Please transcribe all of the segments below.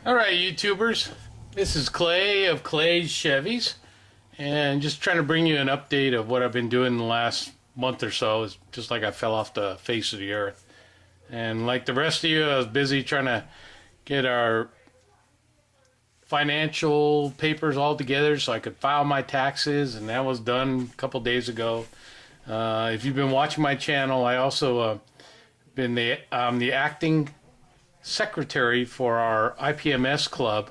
Alright, YouTubers, this is Clay of Clayschevys, and just trying to bring you an update of what I've been doing the last month or so. It's just like I fell off the face of the earth. And like the rest of you, I was busy trying to get our financial papers all together so I could file my taxes, and that was done a couple days ago. If you've been watching my channel, I also been the acting secretary for our IPMS club.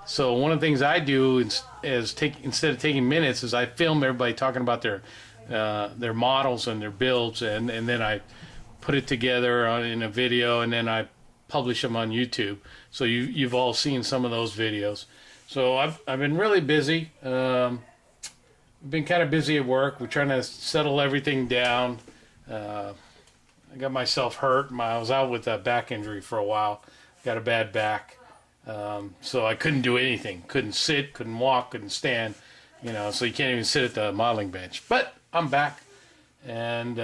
So one of the things I do instead of taking minutes is I film everybody talking about their models and their builds, and then I put it together in a video, and then I publish them on YouTube. So you've all seen some of those videos. So I've been really busy. I've been kind of busy at work. We're trying to settle everything down. I got myself hurt. I was out with a back injury for a while. Got a bad back. So I couldn't do anything. Couldn't sit, couldn't walk, couldn't stand. You know, so you can't even sit at the modeling bench. But I'm back. And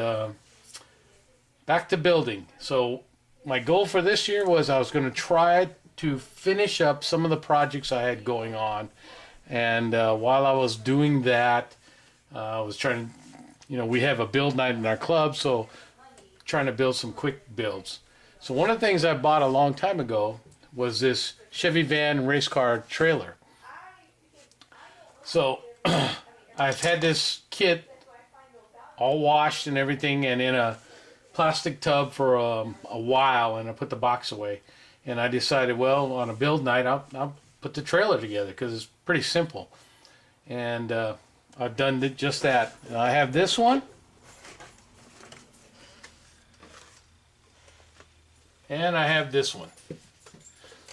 back to building. So my goal for this year was I was going to try to finish up some of the projects I had going on. And while I was doing that, I was trying to, you know, we have a build night in our club, so trying to build some quick builds. So one of the things I bought a long time ago was this Chevy van race car trailer. So I've had this kit all washed and everything and in a plastic tub for a while, and I put the box away. And I decided, well, on a build night, I'll put the trailer together because it's pretty simple. And I've done just that. And I have this one. And I have this one.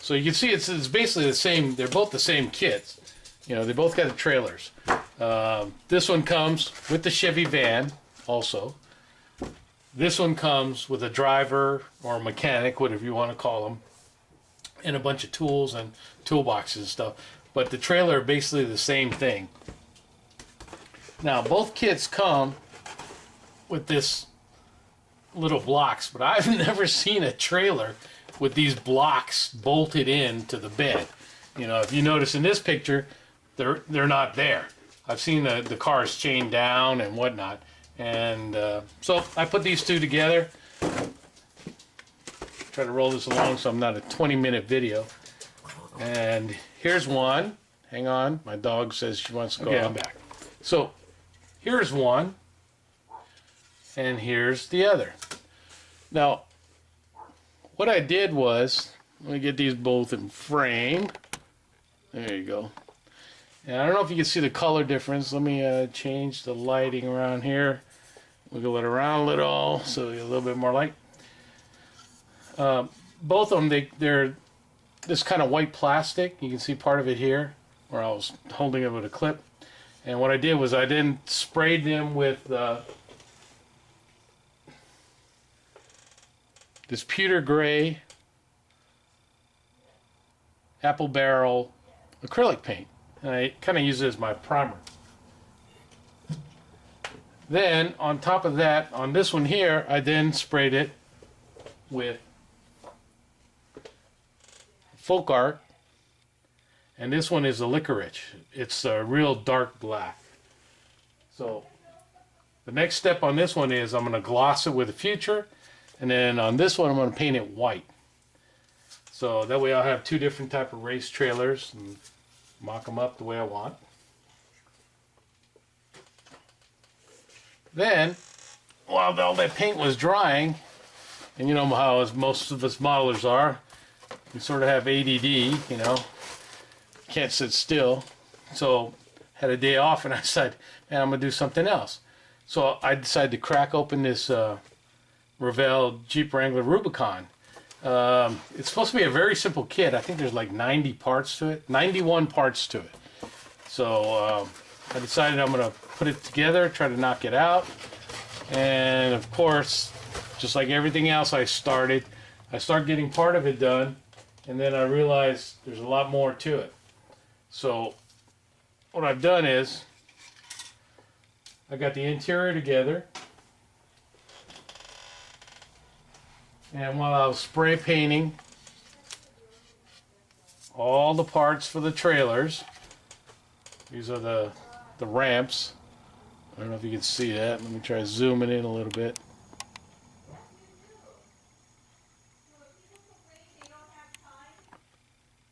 So you can see it's basically the same. They're both the same kits. You know, they both got the trailers. This one comes with the Chevy van also. This one comes with a driver or a mechanic, whatever you want to call them, and a bunch of tools and toolboxes and stuff. But the trailer are basically the same thing. Now, both kits come with this little blocks, but I've never seen a trailer with these blocks bolted in to the bed. You know, if you notice in this picture, they're not there. I've seen the cars chained down and whatnot, and so I put these two together. Try to roll this along so I'm not a 20-minute video. And here's one. Hang on, my dog says she wants to go. Okay, I'm back. So here's one, and here's the other. Now, what I did was, let me get these both in frame. There you go. And I don't know if you can see the color difference. Let me change the lighting around here. Wiggle it around a little so you get a little bit more light. Both of them, they're this kind of white plastic. You can see part of it here where I was holding it with a clip. And what I did was I then sprayed them with this pewter gray apple barrel acrylic paint, and I kind of use it as my primer. Then on top of that, on this one here, I then sprayed it with folk art, and this one is a licorice. It's a real dark black. So the next step on this one is I'm going to gloss it with a future. And then on this one, I'm going to paint it white. So that way I'll have two different type of race trailers and mock them up the way I want. Then, while all that paint was drying, and you know how as most of us modelers are, we sort of have ADD, you know, can't sit still. So had a day off, and I decided, man, I'm going to do something else. So I decided to crack open this Revell Jeep Wrangler Rubicon. It's supposed to be a very simple kit. I think there's like 90 parts to it, 91 parts to it. So I decided I'm going to put it together, try to knock it out. And of course, just like everything else I started getting part of it done, and then I realized there's a lot more to it. So what I've done is I got the interior together. And while I was spray painting all the parts for the trailers. These are the ramps. I don't know if you can see that. Let me try zooming in a little bit.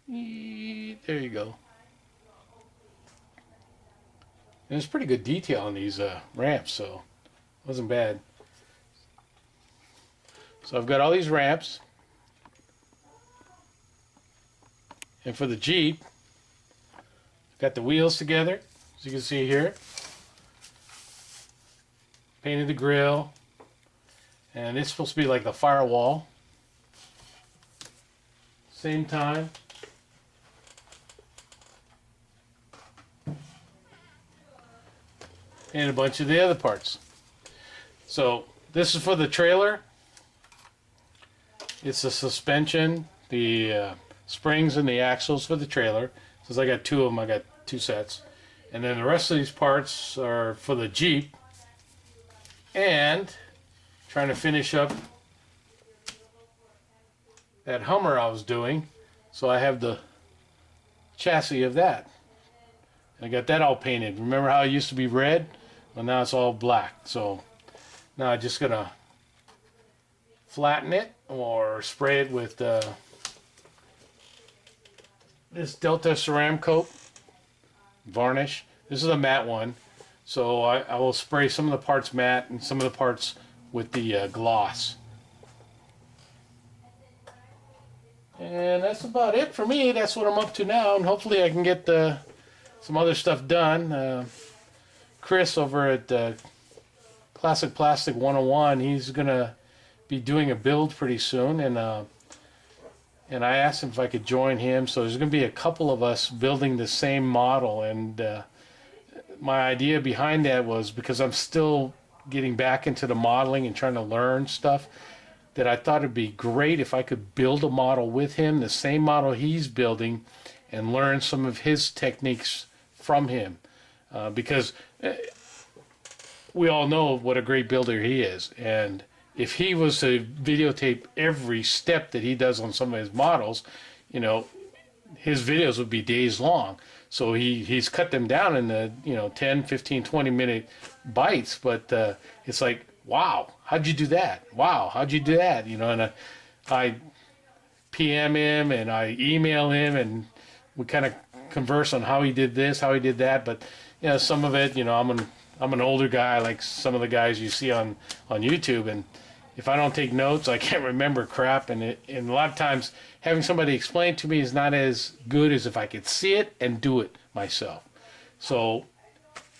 There you go. And there's pretty good detail on these ramps, so it wasn't bad. So I've got all these ramps. And for the Jeep, I've got the wheels together, as you can see here. Painted the grill. And it's supposed to be like the firewall. Same time. And a bunch of the other parts. So this is for the trailer. It's the suspension, the springs and the axles for the trailer. Since I got two of them, I got 2 sets. And then the rest of these parts are for the Jeep. And trying to finish up that Hummer I was doing. So I have the chassis of that. I got that all painted. Remember how it used to be red? Well, now it's all black. So now I'm just gonna flatten it or spray it with this Delta Ceram Coat varnish. This is a matte one. So I will spray some of the parts matte and some of the parts with the gloss. And that's about it for me. That's what I'm up to now, and hopefully I can get some other stuff done. Chris over at Classic Plastic 101, he's gonna be doing a build pretty soon, and I asked him if I could join him. So there's gonna be a couple of us building the same model, and my idea behind that was because I'm still getting back into the modeling and trying to learn stuff, that I thought it'd be great if I could build a model with him, the same model he's building, and learn some of his techniques from him. Because we all know what a great builder he is, and if he was to videotape every step that he does on some of his models, you know, his videos would be days long. So he's cut them down in the 10, 15, 20-minute bites, but it's like, wow, how'd you do that? Wow, how'd you do that? And I PM him and I email him, and we kind of converse on how he did this, how he did that. But some of it, I'm an older guy, like some of the guys you see on YouTube, and if I don't take notes, I can't remember crap. And a lot of times, having somebody explain to me is not as good as if I could see it and do it myself. So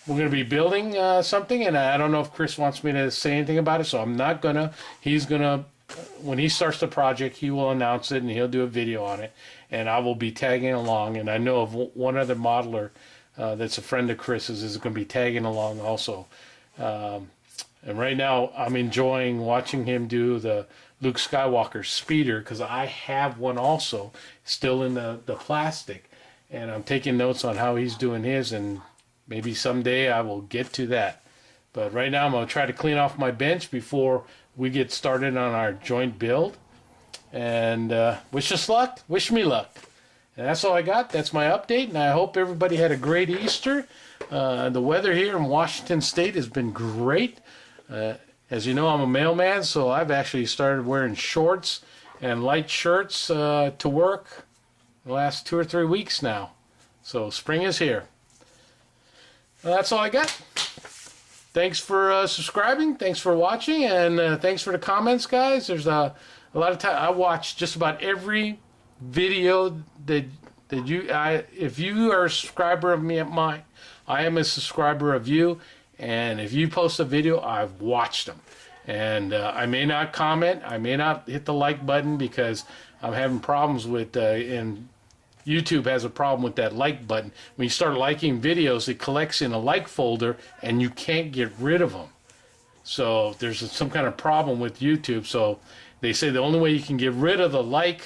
we're going to be building something, and I don't know if Chris wants me to say anything about it, so I'm not going to. He's going to, when he starts the project, he will announce it, and he'll do a video on it, and I will be tagging along. And I know of one other modeler that's a friend of Chris's is going to be tagging along also. And right now, I'm enjoying watching him do the Luke Skywalker speeder, because I have one also, still in the plastic. And I'm taking notes on how he's doing his, and maybe someday I will get to that. But right now, I'm going to try to clean off my bench before we get started on our joint build. And wish us luck. Wish me luck. And that's all I got. That's my update, and I hope everybody had a great Easter. The weather here in Washington State has been great. As you know, I'm a mailman, so I've actually started wearing shorts and light shirts to work the last 2 or 3 weeks now. So spring is here. Well, that's all I got. Thanks for subscribing. Thanks for watching, and thanks for the comments, guys. There's a lot of time. I watch just about every video that if you are a subscriber of me at mine, I am a subscriber of you. And if you post a video, I've watched them. And I may not comment. I may not hit the like button because I'm having problems with, and YouTube has a problem with that like button. When you start liking videos, it collects in a like folder and you can't get rid of them. So there's some kind of problem with YouTube. So they say the only way you can get rid of the like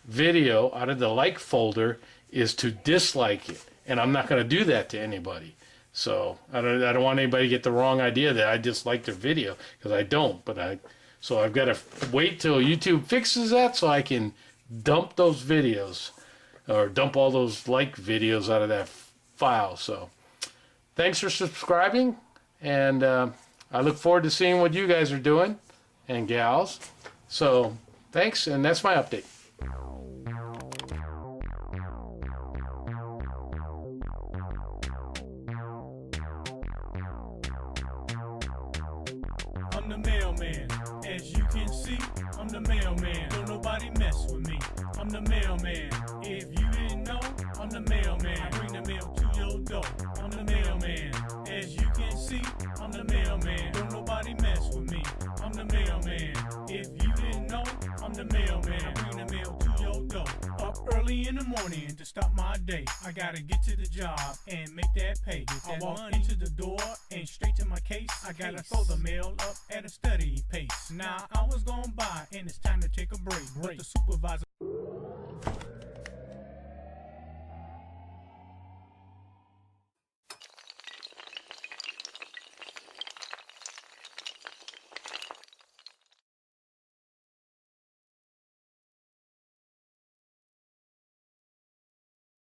video out of the like folder is to dislike it. And I'm not going to do that to anybody. So I don't want anybody to get the wrong idea that I dislike their video, because I don't. So I've got to wait till YouTube fixes that so I can dump those videos. or dump all those like videos out of that file. So thanks for subscribing, and I look forward to seeing what you guys are doing and gals. So thanks, and that's my update. I'm the mailman, as you can see, I'm the mailman, don't nobody mess with me. I'm the mailman, if you didn't know, I'm the mailman, I bring the mail to your door. I'm the mailman, as you can see, I'm the mailman, don't nobody mess with me. I'm the mailman, if you didn't know, I'm the mailman, I bring the mail to your door. Up early in the morning to start my day, I gotta get to the job and make that pay. I walk into the door and straight to my case, I gotta throw the mail up at a steady pace. Now I was gonna buy and it's time to take a break, but the supervisor